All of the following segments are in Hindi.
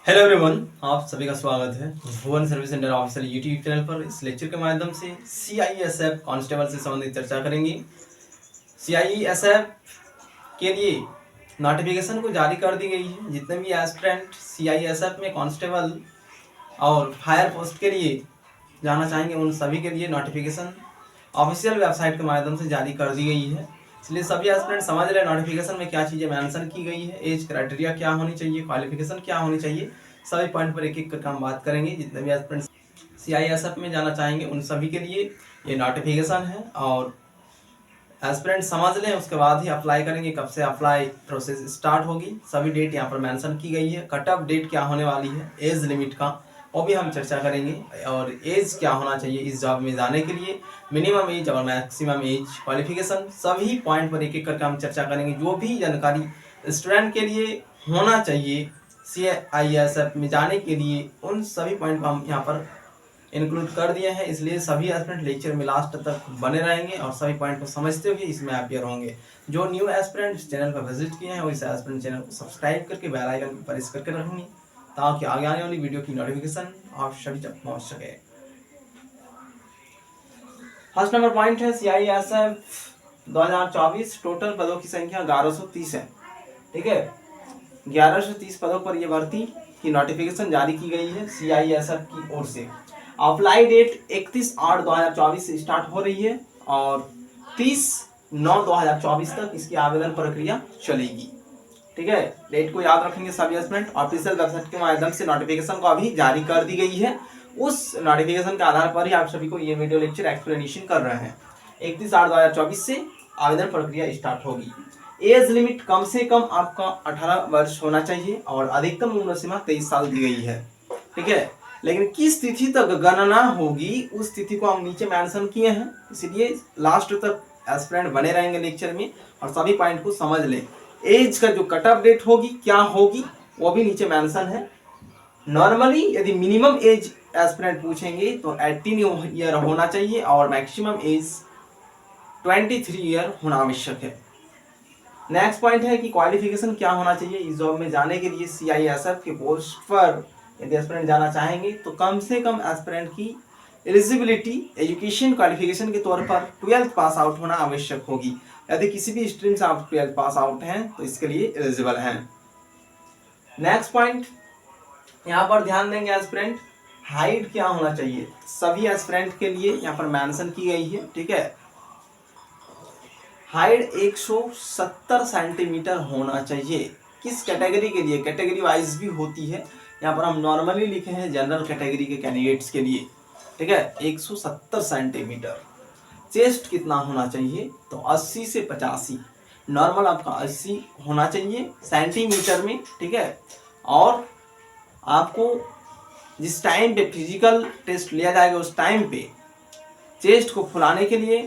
हेलो एवरीवन, आप सभी का स्वागत है Bhuvan service centre official YouTube channel पर। इस लेक्चर के माध्यम से CISF कांस्टेबल से संबंधित चर्चा करेंगे। CISF के लिए नोटिफिकेशन को जारी कर दी गई है। जितने भी एस्पिरेंट CISF में कांस्टेबल और फायर पोस्ट के लिए जाना चाहेंगे उन सभी के लिए नोटिफिकेशन ऑफिशियल वेबसाइट के माध्यम से जारी कर दी गई है। इसलिए सभी एस्पिरेंट समझ रहे नोटिफिकेशन में क्या चीज़ें मेंशन की गई है, एज क्राइटेरिया क्या होनी चाहिए, क्वालिफिकेशन क्या होनी चाहिए, सभी पॉइंट पर एक एक करके हम बात करेंगे। जितने भी एस्पिरेंट CISF में जाना चाहेंगे उन सभी के लिए ये नोटिफिकेशन है और एस्पिरेंट समझ लें, उसके बाद ही अप्लाई करेंगे। कब से अप्लाई प्रोसेस स्टार्ट होगी, सभी डेट यहाँ पर मेंशन की गई है। कट ऑफ डेट क्या होने वाली है, एज लिमिट का वो भी हम चर्चा करेंगे और एज क्या होना चाहिए इस जॉब में जाने के लिए, मिनिमम एज और मैक्सिमम एज, क्वालिफिकेशन, सभी पॉइंट पर एक एक करके हम चर्चा करेंगे। जो भी जानकारी स्टूडेंट के लिए होना चाहिए CISF में जाने के लिए उन सभी पॉइंट को हम यहाँ पर इंक्लूड कर दिए हैं। इसलिए सभी एस्पिरेंट लेक्चर में लास्ट तक बने रहेंगे और सभी पॉइंट को समझते हुए इसमें अपियर होंगे। जो न्यू एस्पिरेंट चैनल पर विजिट किए हैं वो इस एस्पिरेंट चैनल को सब्सक्राइब करके बेल आइकन को प्रेस करके रखेंगे ताकि आगे आने वाली वीडियो की नोटिफिकेशन आप सभी तक पहुंच सके। फर्स्ट नंबर पॉइंट है CISF 2024 टोटल पदों की संख्या 1130 है। ठीक है, 1130 पदों पर यह भर्ती की नोटिफिकेशन जारी की गई है CISF की ओर से। अप्लाई डेट 31/8/2024 से स्टार्ट हो रही है और 30/9/2024 तक इसकी आवेदन प्रक्रिया चलेगी। ठीक है, डेट को याद रखेंगे सभी एस्पिरेंट। ऑफिशियल वेबसाइट के माध्यम से नोटिफिकेशन को अभी जारी कर दी गई है। उस नोटिफिकेशन के आधार पर ही आप सभी को ये वीडियो लेक्चर एक्सप्लेनेशन कर रहे हैं। 31/8/2024 से आवेदन प्रक्रिया स्टार्ट होगी। एज लिमिट कम से कम आपका 18 वर्ष होना चाहिए और अधिकतम उम्र सीमा 23 साल दी गई है। ठीक है, लेकिन किस तिथि तक गणना होगी उस तिथि को हम नीचे मेंशन किए हैं, इसलिए लास्ट तक एस्पिरेंट बने रहेंगे लेक्चर में और सभी पॉइंट को समझ लें। एज का जो कट ऑफ डेट होगी क्या होगी वो भी नीचे मेंशन है। नॉर्मली यदि मिनिमम एज एस्पिरेंट पूछेंगे तो 18 ईयर होना चाहिए और मैक्सिमम एज 23 ईयर होना आवश्यक है। नेक्स्ट पॉइंट है कि क्वालिफिकेशन क्या होना चाहिए इस जॉब में जाने के लिए। CISF के पोस्ट पर यदि एस्पिरेंट जाना चाहेंगे तो कम से कम एस्पिरेंट की एलिजिबिलिटी एजुकेशन क्वालिफिकेशन के तौर पर 12th पास आउट होना आवश्यक होगी। यदि किसी भी स्ट्रीम से आप 12th पास आउट हैं तो इसके लिए एलिजिबल हैं। नेक्स्ट पॉइंट यहाँ पर ध्यान देंगे एस्पिरेंट, हाइट क्या होना चाहिए सभी एस्पिरेंट के लिए यहाँ पर मेंशन की गई है। ठीक है, हाइट 170 सेंटीमीटर होना चाहिए। किस कैटेगरी के लिए, कैटेगरी वाइज भी होती है, यहाँ पर हम नॉर्मली लिखे हैं जनरल कैटेगरी के कैंडिडेट्स के लिए। ठीक है, 170 सेंटीमीटर। चेस्ट कितना होना चाहिए तो 80 से 85, नॉर्मल आपका 80 होना चाहिए सेंटीमीटर में। ठीक है, और आपको जिस टाइम पे फिजिकल टेस्ट लिया जाएगा उस टाइम पे चेस्ट को फुलाने के लिए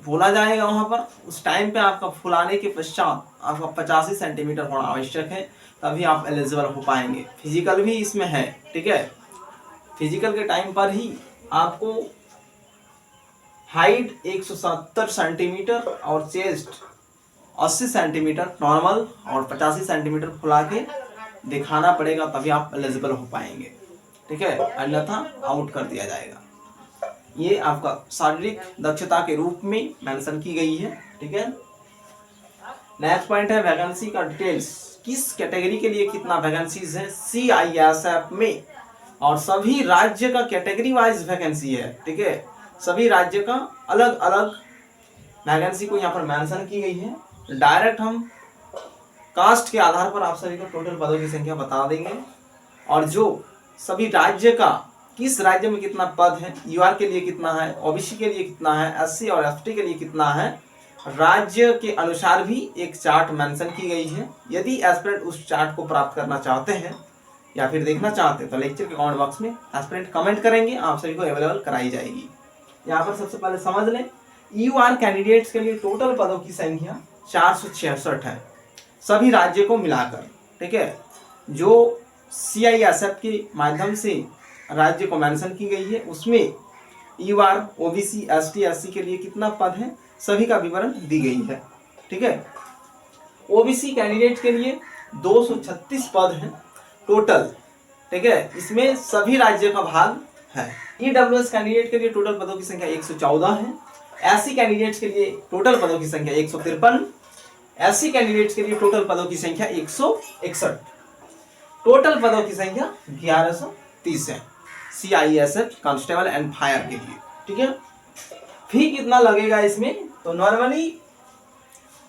बोला जाएगा वहां पर, उस टाइम पे आपका फुलाने के पश्चात आपका 85 सेंटीमीटर होना आवश्यक है, तभी आप एलिजिबल हो पाएंगे। फिजिकल भी इसमें है। ठीक है, फिजिकल के टाइम पर ही आपको हाइट 170 सेंटीमीटर और चेस्ट 80 सेंटीमीटर नॉर्मल और 85 सेंटीमीटर फुला के दिखाना पड़ेगा, तभी आप एलिजिबल हो पाएंगे। ठीक है, अन्यथा आउट कर दिया जाएगा। ये आपका शारीरिक दक्षता के रूप में मेंशन की गई है। ठीक है, नेक्स्ट पॉइंट है वैकेंसी का डिटेल्स। किस कैटेगरी के लिए कितना वैकेंसीज है CISF में, और सभी राज्य का कैटेगरी वाइज वैकेंसी है। ठीक है, सभी राज्य का अलग अलग वैकेंसी को यहाँ पर मेंशन की गई है। डायरेक्ट हम कास्ट के आधार पर आप सभी को टोटल पदों की संख्या बता देंगे और जो सभी राज्य का किस राज्य में कितना पद है, UR के लिए कितना है, OBC के लिए कितना है, SC और ST के लिए कितना है, राज्य के अनुसार भी एक चार्ट मेंशन की गई है। यदि एस्पिरेंट उस चार्ट को प्राप्त करना चाहते हैं या फिर देखना चाहते हैं तो लेक्चर के कमेंट बॉक्स में एस्पिरेंट कमेंट करेंगे, आप सभी को अवेलेबल कराई जाएगी। यहाँ पर सबसे पहले समझ लें UR कैंडिडेट्स के लिए टोटल पदों की संख्या 466 है सभी राज्य को मिलाकर। ठीक है, जो CISF के माध्यम से राज्य को मेंशन की गई है उसमें UR, OBC, ST, SC के लिए कितना पद है सभी का विवरण दी गई है। ठीक है, OBC कैंडिडेट के लिए 236 पद हैं टोटल। ठीक है, इसमें सभी राज्यों का भाग है। ईडब्ल्यूएस कैंडिडेट के लिए टोटल पदों की संख्या 114 है। एससी कैंडिडेट्स के लिए टोटल पदों की संख्या 153। एससी कैंडिडेट्स के लिए टोटल पदों की संख्या 161। टोटल पदों की संख्या 1130 है CISF कांस्टेबल एंड फायर के लिए। ठीक है, फी कितना लगेगा इसमें? तो normally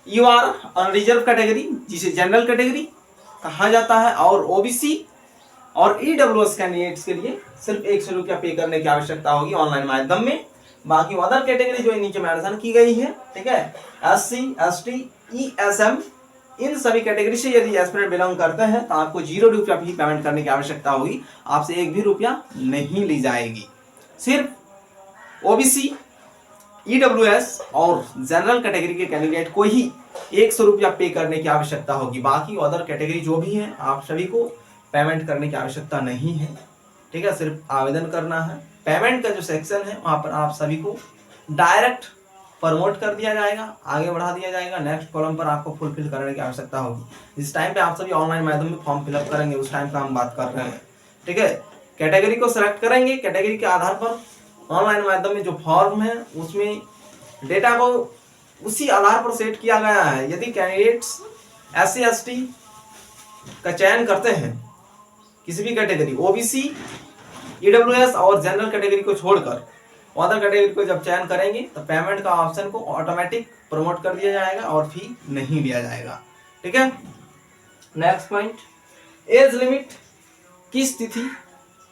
you are unreserved category, जिसे जनरल कैटेगरी कहा जाता है, और ओबीसी और ईडब्ल्यूएस कैंडिडेट्स के लिए सिर्फ 100 रुपया पे करने की आवश्यकता होगी ऑनलाइन माध्यम में। बाकी अदर कैटेगरी जो नीचे मेंशन की गई है, ठीक है, SC ST ESM, इन सभी कैटेगरी से यदि एस्पिरेंट बिलोंग करते हैं तो आपको 0 रुपया भी पेमेंट करने की आवश्यकता होगी। आपसे 1 भी रुपया नहीं ली जाएगी। सिर्फ ओबीसी, ईडब्ल्यूएस और जनरल कैटेगरी के कैंडिडेट को ही 100 रुपया पे करने की आवश्यकता होगी। बाकी अदर कैटेगरी जो भी है आप सभी को पेमेंट करने की आवश्यकता नहीं है। ठीक है, सिर्फ आवेदन करना है। पेमेंट का जो सेक्शन है वहां पर आप सभी को डायरेक्ट प्रमोट कर दिया जाएगा, आगे बढ़ा दिया जाएगा। नेक्स्ट कॉलम पर आपको फुलफिल करने की आवश्यकता होगी। जिस टाइम पे आप सभी ऑनलाइन माध्यम में फॉर्म फिलअप करेंगे उस टाइम का हम बात कर रहे हैं। ठीक है, कैटेगरी को सिलेक्ट करेंगे, कैटेगरी के आधार पर ऑनलाइन माध्यम में जो फॉर्म है उसमें डेटा को उसी आधार पर सेट किया गया है। यदि कैंडिडेट्स SC ST का चयन करते हैं, किसी भी कैटेगरी ओबीसी, ईडब्ल्यूएस और जनरल कैटेगरी को छोड़कर अदर कैटेगरी को जब चयन करेंगे तो पेमेंट का ऑप्शन को ऑटोमेटिक प्रमोट कर दिया जाएगा और फी नहीं लिया जाएगा। ठीक है, नेक्स्ट पॉइंट, एज लिमिट किस तिथि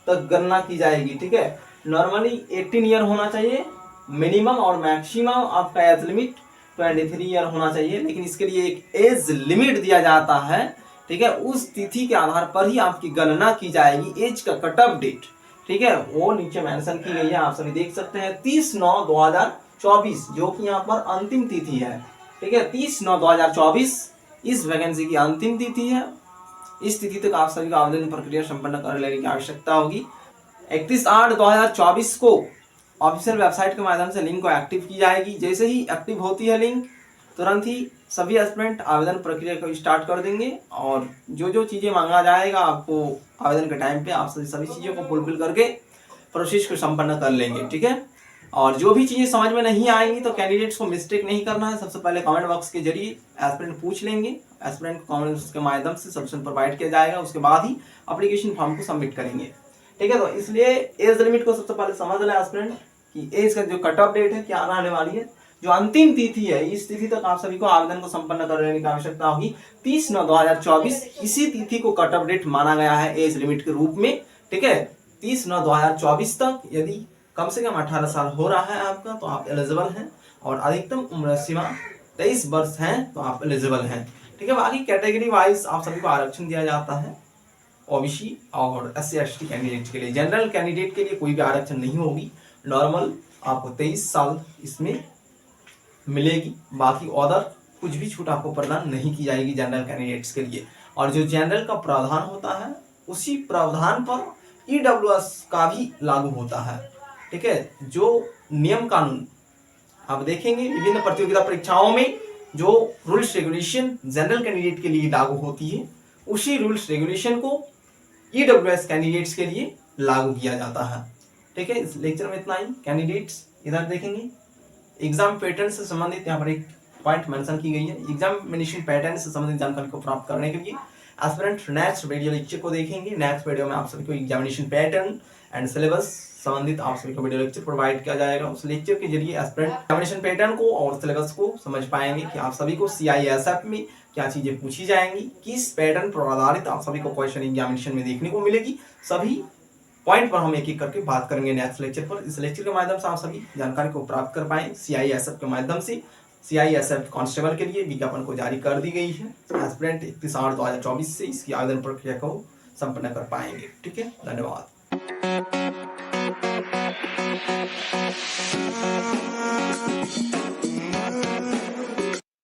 तक गणना की जाएगी? ठीक है, नॉर्मली 18 ईयर होना चाहिए मिनिमम, और मैक्सिमम आपका एज लिमिट 23 ईयर होना चाहिए। लेकिन इसके लिए एक एज लिमिट दिया जाता है। ठीक है, उस तिथि के आधार पर ही आपकी गणना की जाएगी। एज का कट ऑफ डेट, ठीक है, वो नीचे मेंशन की गई है, आप सभी देख सकते हैं 30/9/2024, जो कि यहाँ पर अंतिम तिथि है। ठीक है, 30/9/2024 इस वैकेंसी की अंतिम तिथि है। इस तिथि तक आप सभी का आवेदन प्रक्रिया संपन्न कर लेने की आवश्यकता होगी। 31/8/2024 को ऑफिशियल वेबसाइट के माध्यम से लिंक को एक्टिव की जाएगी। जैसे ही एक्टिव होती है लिंक, तुरंत ही सभी एस्पिरेंट आवेदन प्रक्रिया को स्टार्ट कर देंगे, और जो जो चीज़ें मांगा जाएगा आपको आवेदन के टाइम पे आप सभी चीज़ों को फुलफिल करके प्रोसेस को संपन्न कर लेंगे। ठीक है, और जो भी चीज़ें समझ में नहीं आएंगी तो कैंडिडेट्स को मिस्टेक नहीं करना है। सबसे पहले कमेंट बॉक्स के जरिए एस्पिरेंट पूछ लेंगे, एस्पिरेंट को कमेंट बॉक्स के माध्यम से सॉल्यूशन प्रोवाइड किया जाएगा। उसके बाद ही एप्लीकेशन फॉर्म को सबमिट करेंगे। ठीक है, तो इसलिए एज लिमिट को सबसे पहले समझ लें एस्पिरेंट कि एज का जो कट ऑफ डेट है क्या आने वाली है। जो अंतिम तिथि है, इस तिथि तक आप सभी को आवेदन को संपन्न कर लेने की आवश्यकता होगी 30/9/2024। इसी तिथि को कट ऑफ डेट माना गया है एज लिमिट के रूप में। ठीक है, 30/9/2024 तक यदि कम से कम 18 साल हो रहा है आपका तो आप एलिजिबल हैं, और अधिकतम उम्र सीमा 23 वर्ष है तो आप एलिजिबल हैं। ठीक है, बाकी कैटेगरी वाइज आप सभी को आरक्षण दिया जाता है। ओबीसी और SC ST कैंडिडेट के लिए, जनरल कैंडिडेट के लिए कोई भी आरक्षण नहीं होगी। नॉर्मल आपको 23 साल इसमें मिलेगी। बाकी अदर कुछ भी छूट आपको प्रदान नहीं की जाएगी जनरल कैंडिडेट्स के लिए। और जो जनरल का प्रावधान होता है उसी प्रावधान पर ईडब्ल्यूएस का भी लागू होता है। ठीक है, जो नियम कानून आप देखेंगे विभिन्न प्रतियोगिता परीक्षाओं में जो रूल्स रेगुलेशन जनरल कैंडिडेट के लिए लागू होती है, उसी रूल्स रेगुलेशन को ईडब्ल्यूएस कैंडिडेट्स के लिए लागू किया जाता है। ठीक है, इस लेक्चर में इतना ही। कैंडिडेट्स इधर देखेंगे, एग्जाम पैटर्न से संबंधित यहाँ पर एक पॉइंट मेंशन की गई है। एग्जामिनेशन पैटर्न से संबंधित जानकारी को प्राप्त करने के लिए एस्पिरेंट नेक्स्ट वीडियो लेक्चर को देखेंगे। नेक्स्ट वीडियो में आप सभी को एग्जामिनेशन पैटर्न एंड सिलेबस संबंधित आप सभी को वीडियो लेक्चर प्रोवाइड किया जाएगा। उस लेक्चर के जरिए एस्पिरेंट एग्जामिनेशन पैटर्न को और सिलेबस को समझ पाएंगे कि आप सभी को CISF में क्या चीजें पूछी जाएंगी, किस पैटर्न पर आधारित आप सभी को क्वेश्चन एग्जामिनेशन में देखने को मिलेगी। सभी पॉइंट पर हम एक एक करके बात करेंगे नेक्स्ट लेक्चर पर। इस लेक्चर के माध्यम से आप सभी जानकारी को प्राप्त कर पाएं। CISF के माध्यम से CISF कांस्टेबल के लिए विज्ञापन को जारी कर दी गई है। एस्पिरेंट 31/8/2024 से इसकी आवेदन प्रक्रिया को संपन्न कर पाएंगे। ठीक है, धन्यवाद।